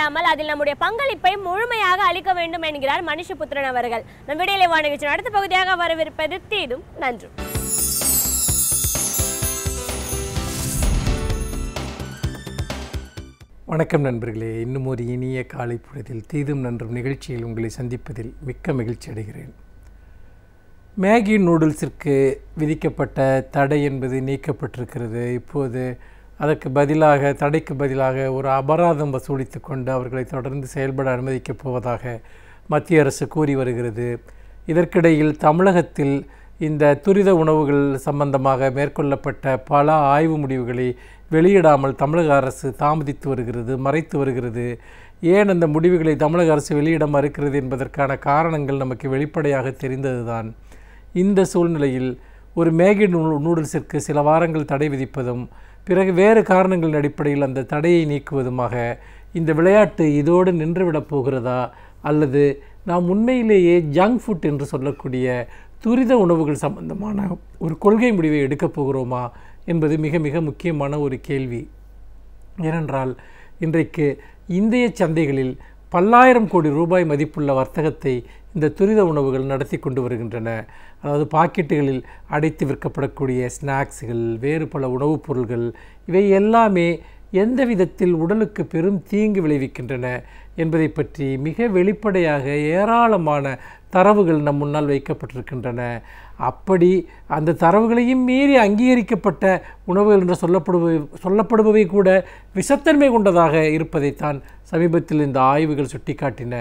விடாமல் அதில் நம்முடைய பங்களிப்பை முழுமையாக அளிக்க வேண்டும் என்கிறார் மனுஷபுத்திரன் அவர்கள். நம் விடையிலே வா நிகழ்ச்சியின் அடுத்த பகுதியாக வரவிருப்பது தீதும் நன்றும். வணக்கம் நண்பர்களே, இன்னும் ஒரு இனிய காலை பொழுதில் தீதும் நன்றும் நிகழ்ச்சியில் உங்களை சந்திப்பதில் மிக்க மகிழ்ச்சி அடைகிறேன். மேகி நூடுல்ஸிற்கு விதிக்கப்பட்ட தடை என்பது நீக்கப்பட்டிருக்கிறது. இப்போது அதற்கு பதிலாக, தடைக்கு பதிலாக ஒரு அபராதம் வசூலித்து கொண்டு அவர்களை தொடர்ந்து செயல்பட அனுமதிக்கப் போவதாக மத்திய அரசு கூறி வருகிறது. இதற்கிடையில் தமிழகத்தில் இந்த துரித உணவுகள் சம்பந்தமாக மேற்கொள்ளப்பட்ட பல ஆய்வு முடிவுகளை வெளியிடாமல் தமிழக அரசு தாமதித்து வருகிறது, மறைத்து வருகிறது. ஏன் அந்த முடிவுகளை தமிழக அரசு வெளியிட மறுக்கிறது என்பதற்கான காரணங்கள் நமக்கு வெளிப்படையாக தெரிந்ததுதான். இந்த சூழ்நிலையில் ஒரு மேகி நூடுல்ஸிற்கு சில வாரங்கள் தடை விதிப்பதும் பிறகு வேறு காரணங்களின் அடிப்படையில் அந்த தடையை நீக்குவதுமாக இந்த விளையாட்டு இதோடு நின்றுவிடப் போகிறதா, அல்லது நாம் உண்மையிலேயே ஜங்க் ஃபுட் என்று சொல்லக்கூடிய துரித உணவுகள் சம்பந்தமான ஒரு கொள்கை முடிவை எடுக்கப் போகிறோமா என்பது மிக மிக முக்கியமான ஒரு கேள்வி. ஏனென்றால் இன்றைக்கு இந்திய சந்தைகளில் பல்லாயிரம் கோடி ரூபாய் மதிப்புள்ள வர்த்தகத்தை இந்த துரித உணவுகள் நடத்தி கொண்டு வருகின்றன. அதாவது பாக்கெட்டுகளில் அடைத்து விற்கப்படக்கூடிய ஸ்நாக்ஸுகள், வேறு பல உணவுப் பொருள்கள், இவை எல்லாமே எந்த விதத்தில் உடலுக்கு பெரும் தீங்கு விளைவிக்கின்றன என்பதை பற்றி மிக வெளிப்படையாக ஏராளமான தரவுகள் நம் முன்னால் வைக்கப்பட்டிருக்கின்றன. அப்படி அந்த தரவுகளையும் மீறி அங்கீகரிக்கப்பட்ட உணவுகள் என்று சொல்லப்படுபவை கூட விஷத்தன்மை கொண்டதாக இருப்பதைத்தான் சமீபத்தில் இந்த ஆய்வுகள் சுட்டிக்காட்டின.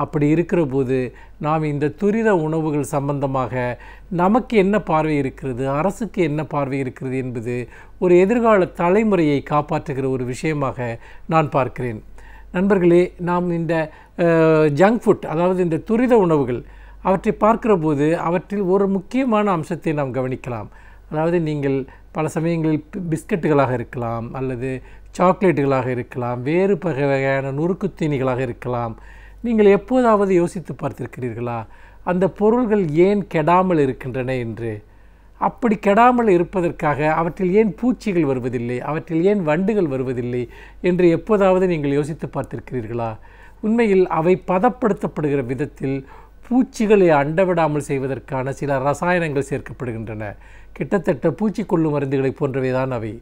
அப்படி இருக்கிற போது நாம் இந்த துரித உணவுகள் சம்பந்தமாக நமக்கு என்ன பார்வை இருக்கிறது, அரசுக்கு என்ன பார்வை இருக்கிறது என்பது ஒரு எதிர்கால தலைமுறையை காப்பாற்றுகிற ஒரு விஷயமாக நான் பார்க்கிறேன். நண்பர்களே, நாம் இந்த ஜங்க் ஃபுட், அதாவது இந்த துரித உணவுகள், அவற்றை பார்க்கிற போது அவற்றில் ஒரு முக்கியமான அம்சத்தை நாம் கவனிக்கலாம். அதாவது நீங்கள் பல சமயங்களில் பிஸ்கட்டுகளாக இருக்கலாம், அல்லது சாக்லேட்டுகளாக இருக்கலாம், வேறு வகையான நுறுக்கு தீனிகளாக இருக்கலாம். நீங்கள் எப்போதாவது யோசித்து பார்த்திருக்கிறீர்களா அந்த பொருள்கள் ஏன் கெடாமல் இருக்கின்றன என்று? அப்படி கெடாமல் இருப்பதற்காக அவற்றில் ஏன் பூச்சிகள் வருவதில்லை, அவற்றில் ஏன் வண்டுகள் வருவதில்லை என்று எப்போதாவது நீங்கள் யோசித்து பார்த்திருக்கிறீர்களா? உண்மையில் அவை பதப்படுத்தப்படுகிற விதத்தில் பூச்சிகளை அண்டவிடாமல் செய்வதற்கான சில ரசாயனங்கள் சேர்க்கப்படுகின்றன. கிட்டத்தட்ட பூச்சிக்கொல்லு மருந்துகளை போன்றவை தான் அவை.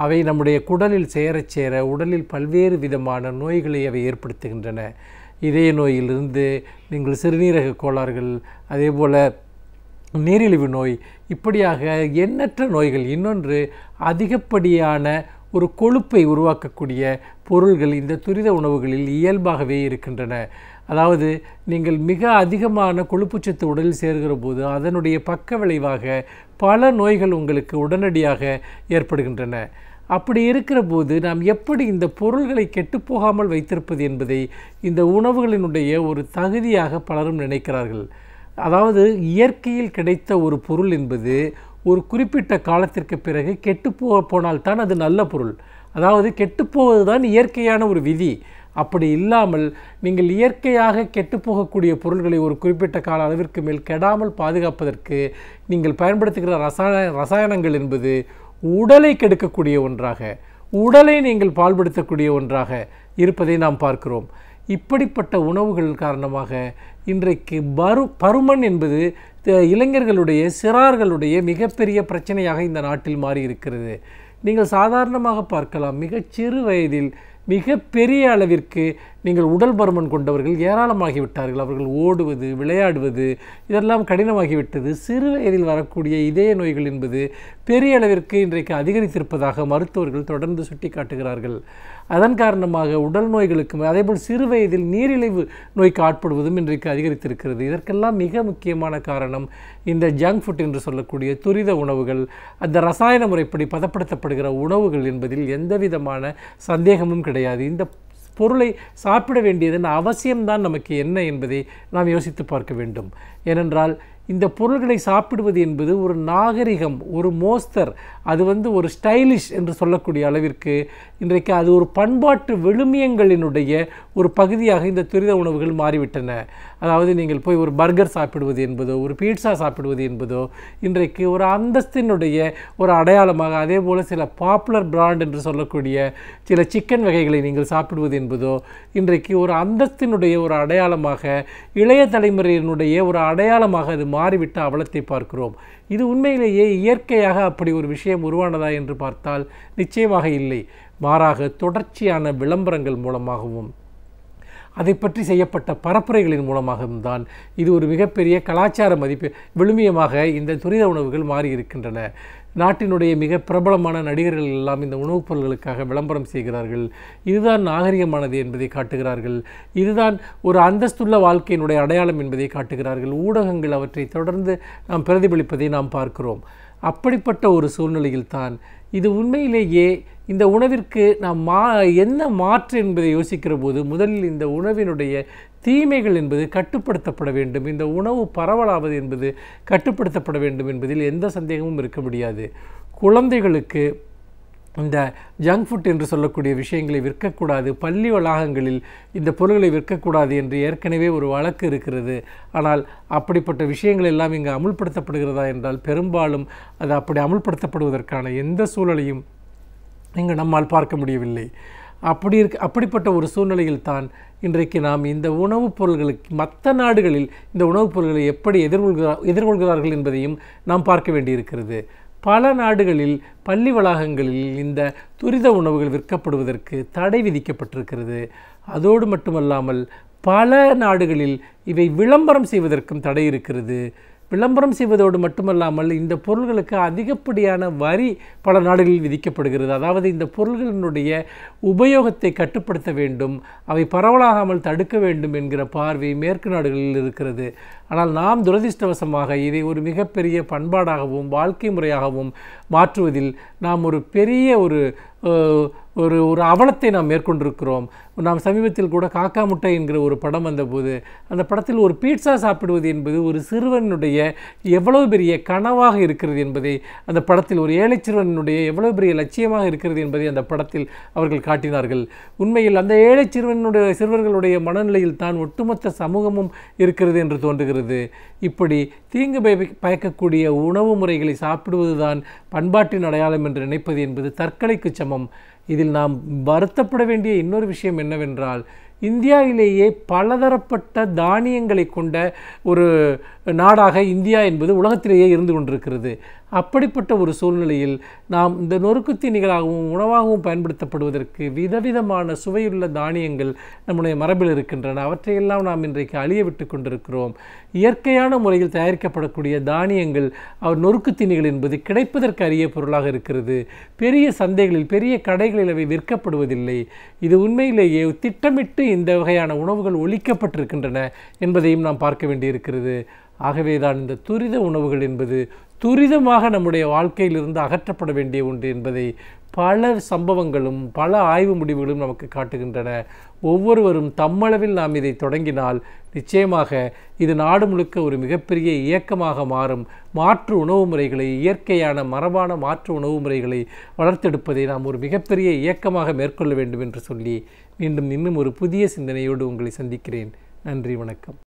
அவை நம்முடைய குடலில் சேர உடலில் பல்வேறு விதமான நோய்களை அவை ஏற்படுத்துகின்றன. இதய நோயிலிருந்து நீங்கள் சிறுநீரக கோளாறுகள், அதே போல் நீரிழிவு நோய், இப்படியாக எண்ணற்ற நோய்கள். இன்னொன்று, அதிகப்படியான ஒரு கொழுப்பை உருவாக்கக்கூடிய பொருள்கள் இந்த துரித உணவுகளில் இயல்பாகவே இருக்கின்றன. அதாவது நீங்கள் மிக அதிகமான கொழுப்புச்சத்து உடலில் சேர்கிற போது அதனுடைய பக்க விளைவாக பல நோய்கள் உங்களுக்கு உடனடியாக ஏற்படுகின்றன. அப்படி இருக்கிற போது நாம் எப்படி இந்த பொருள்களை கெட்டுப்போகாமல் வைத்திருப்பது என்பதை இந்த உணவுகளினுடைய ஒரு தகுதியாக பலரும் நினைக்கிறார்கள். அதாவது இயற்கையில் கிடைத்த ஒரு பொருள் என்பது ஒரு குறிப்பிட்ட காலத்திற்கு பிறகு போனால்தான் அது நல்ல பொருள். அதாவது கெட்டுப்போவது தான் இயற்கையான ஒரு விதி. அப்படி இல்லாமல் நீங்கள் இயற்கையாக கெட்டுப்போகக்கூடிய பொருள்களை ஒரு குறிப்பிட்ட கால அளவிற்கு மேல் கெடாமல் பாதுகாப்பதற்கு நீங்கள் பயன்படுத்துகிற ரசாயனங்கள் என்பது உடலை கெடுக்கக்கூடிய ஒன்றாக, உடலை நீங்கள் பாழ்படுத்தக்கூடிய ஒன்றாக இருப்பதை நாம் பார்க்கிறோம். இப்படிப்பட்ட உணவுகள் காரணமாக இன்றைக்கு பருமன் என்பது இளைஞர்களுடைய, சிறார்களுடைய மிகப்பெரிய பிரச்சனையாக இந்த நாட்டில் மாறி இருக்கிறது. நீங்கள் சாதாரணமாக பார்க்கலாம், மிகச்சிறு வயதில் மிக பெரிய அளவிற்கு நீங்கள் உடல் பருமன் கொண்டவர்கள் ஏராளமாகிவிட்டார்கள். அவர்கள் ஓடுவது, விளையாடுவது இதெல்லாம் கடினமாகிவிட்டது. சிறு வயதில் வரக்கூடிய இதய நோய்கள் என்பது பெரிய அளவிற்கு இன்றைக்கு அதிகரித்திருப்பதாக மருத்துவர்கள் தொடர்ந்து சுட்டி காட்டுகிறார்கள். அதன் காரணமாக உடல் நோய்களுக்கும், அதேபோல் சிறு வயதில் நீரிழிவு நோய்க்கு ஆட்படுவதும் இன்றைக்கு அதிகரித்திருக்கிறது. இதற்கெல்லாம் மிக முக்கியமான காரணம் இந்த ஜங்க் ஃபுட் என்று சொல்லக்கூடிய துரித உணவுகள், அந்த ரசாயன முறைப்படி பதப்படுத்தப்படுகிற உணவுகள் என்பதில் எந்த விதமான சந்தேகமும் கிடையாது. இந்த பொருளை சாப்பிட வேண்டியதன் அவசியம்தான் நமக்கு என்ன என்பதை நாம் யோசித்து பார்க்க வேண்டும். ஏனென்றால் இந்த பொருள்களை சாப்பிடுவது என்பது ஒரு நாகரிகம், ஒரு மோஸ்தர், அது ஒரு ஸ்டைலிஷ் என்று சொல்லக்கூடிய அளவிற்கு இன்றைக்கு அது ஒரு பண்பாட்டு விழுமியங்களினுடைய ஒரு பகுதியாக இந்த துரித உணவுகள் மாறிவிட்டன. அதாவது நீங்கள் போய் ஒரு பர்கர் சாப்பிடுவது என்பதோ ஒரு பீட்சா சாப்பிடுவது என்பதோ இன்றைக்கு ஒரு அந்தஸ்தினுடைய ஒரு அடையாளமாக, அதே போல் சில பாப்புலர் பிராண்ட் என்று சொல்லக்கூடிய சில சிக்கன் வகைகளை நீங்கள் சாப்பிடுவது என்பதோ இன்றைக்கு ஒரு அந்தஸ்தினுடைய ஒரு அடையாளமாக, இளைய தலைமுறையினுடைய ஒரு அடையாளமாக அது மாறிவிட்ட அவலத்தை பார்க்கிறோம். இது உண்மையிலேயே இயற்கையாக அப்படி ஒரு விஷயம் உருவானதா என்று பார்த்தால் நிச்சயமாக இல்லை. மாறாக தொடர்ச்சியான விளம்பரங்கள் மூலமாகவும் அதை பற்றி செய்யப்பட்ட பரப்புரைகளின் மூலமாகவும் தான் இது ஒரு மிகப்பெரிய கலாச்சார மதிப்பு விழுமியமாக இந்த துரித உணவுகள் மாறி இருக்கின்றன. நாட்டினுடைய மிக பிரபலமான நடிகர்கள் எல்லாம் இந்த உணவுப் பொருட்களுக்காக விளம்பரம் செய்கிறார்கள். இதுதான் நாகரிகமானது என்பதை காட்டுகிறார்கள். இதுதான் ஒரு அந்தஸ்துள்ள வாழ்க்கையினுடைய அடையாளம் என்பதை காட்டுகிறார்கள். ஊடகங்கள் அவற்றை தொடர்ந்து நாம் பிரதிபலிப்பதை நாம் பார்க்கிறோம். அப்படிப்பட்ட ஒரு சூழ்நிலையில்தான் இது உண்மையிலேயே இந்த உணவிற்கு நாம் என்ன மாற்று என்பதை யோசிக்கிற போது முதலில் இந்த உணவினுடைய தீமைகள் என்பது கட்டுப்படுத்தப்பட வேண்டும். இந்த உணவு பரவலாவது என்பது கட்டுப்படுத்தப்பட வேண்டும் என்பதில் எந்த சந்தேகமும் இருக்க முடியாது. குழந்தைகளுக்கு இந்த ஜங்க் ஃபுட் என்று சொல்லக்கூடிய விஷயங்களை விற்கக்கூடாது, பள்ளி வளாகங்களில் இந்த பொருட்களை விற்கக்கூடாது என்று ஏற்கனவே ஒரு வழக்கு இருக்கிறது. ஆனால் அப்படிப்பட்ட விஷயங்கள் எல்லாம் இங்கு அமுல்படுத்தப்படுகிறதா என்றால் பெரும்பாலும் அது அப்படி அமுல்படுத்தப்படுவதற்கான எந்த சூழலையும் இங்கு நம்மால் பார்க்க முடியவில்லை. அப்படிப்பட்ட ஒரு சூழ்நிலையில் தான் இன்றைக்கு நாம் இந்த உணவுப் பொருள்களுக்கு மற்ற நாடுகளில் இந்த உணவுப் பொருள்களை எப்படி எதிர்கொள்கிறார்கள் என்பதையும் நாம் பார்க்க வேண்டியிருக்கிறது. பல நாடுகளில் பள்ளி வளாகங்களில் இந்த துரித உணவுகள் விற்கப்படுவதற்கு தடை விதிக்கப்பட்டிருக்கிறது. அதோடு மட்டுமல்லாமல் பல நாடுகளில் இவை விளம்பரம் செய்வதற்கும் தடை இருக்கிறது. விளம்பரம் செய்வதோடு மட்டுமல்லாமல் இந்த பொருள்களுக்கு அதிகப்படியான வரி பல நாடுகளில் விதிக்கப்படுகிறது. அதாவது இந்த பொருள்களினுடைய உபயோகத்தை கட்டுப்படுத்த வேண்டும், அவை பரவலாகாமல் தடுக்க வேண்டும் என்கிற பார்வை மேற்கு நாடுகளில் இருக்கிறது. ஆனால் நாம் துரதிர்ஷ்டவசமாக இதை ஒரு மிகப்பெரிய பண்பாடாகவும் வாழ்க்கை முறையாகவும் மாற்றுவதில் நாம் ஒரு பெரிய ஒரு அவலத்தை நாம் மேற்கொண்டிருக்கிறோம். நாம் சமீபத்தில் கூட காக்கா முட்டை என்கிற ஒரு படம் வந்தபோது அந்த படத்தில் ஒரு பீட்சா சாப்பிடுவது என்பது ஒரு சிறுவனுடைய எவ்வளவு பெரிய கனவாக இருக்கிறது என்பதை அந்த படத்தில், ஒரு ஏழை சிறுவனுடைய எவ்வளவு பெரிய லட்சியமாக இருக்கிறது என்பதை அந்த படத்தில் அவர்கள் காட்டினார்கள். உண்மையில் அந்த ஏழை சிறுவர்களுடைய மனநிலையில் தான் ஒட்டுமொத்த சமூகமும் இருக்கிறது என்று தோன்றுகிறது. இப்படி தீங்கு பயக்கக்கூடிய உணவு முறைகளை சாப்பிடுவதுதான் பண்பாட்டின் அடையாளம் என்று நினைப்பது என்பது தற்கொலைக்கு சமம். இதில் நாம் வருத்தப்பட வேண்டிய இன்னொரு விஷயம் என்னவென்றால், இந்தியாவிலேயே பலதரப்பட்ட தானியங்களை கொண்ட ஒரு நாடாக இந்தியா என்பது உலகத்திலேயே இருந்து கொண்டிருக்கிறது. அப்படிப்பட்ட ஒரு சூழ்நிலையில் நாம் இந்த நொறுக்குத்தீனிகளாகவும் உணவாகவும் பயன்படுத்தப்படுவதற்கு விதவிதமான சுவையுள்ள தானியங்கள் நம்முடைய மரபில் இருக்கின்றன. அவற்றையெல்லாம் நாம் இன்றைக்கு அழிய விட்டு கொண்டிருக்கிறோம். இயற்கையான முறையில் தயாரிக்கப்படக்கூடிய தானியங்கள் நொறுக்குத்தீனிகள் என்பது கிடைப்பதற்கு அரிய பொருளாக இருக்கிறது. பெரிய சந்தைகளில் பெரிய கடைகளில் அவை விற்கப்படுவதில்லை. இது உண்மையிலேயே திட்டமிட்டு இந்த வகையான உணவுகள் ஒழிக்கப்பட்டிருக்கின்றன என்பதையும் நாம் பார்க்க வேண்டியிருக்கிறது. ஆகவேதான் இந்த துரித உணவுகள் என்பது துரிதமாக நம்முடைய வாழ்க்கையிலிருந்து அகற்றப்பட வேண்டிய ஒன்று என்பதை பல சம்பவங்களும் பல ஆய்வு முடிவுகளும் நமக்கு காட்டுகின்றன. ஒவ்வொருவரும் தம்மளவில் நாம் இதை தொடங்கினால் நிச்சயமாக இது நாடு முழுக்க ஒரு மிகப்பெரிய இயக்கமாக மாறும். மாற்று உணவு முறைகளை, இயற்கையான மரபான மாற்று உணவு முறைகளை வளர்த்தெடுப்பதை நாம் ஒரு மிகப்பெரிய இயக்கமாக மேற்கொள்ள வேண்டும் என்று சொல்லி மீண்டும் இன்னும் ஒரு புதிய சிந்தனையோடு உங்களை சந்திக்கிறேன். நன்றி, வணக்கம்.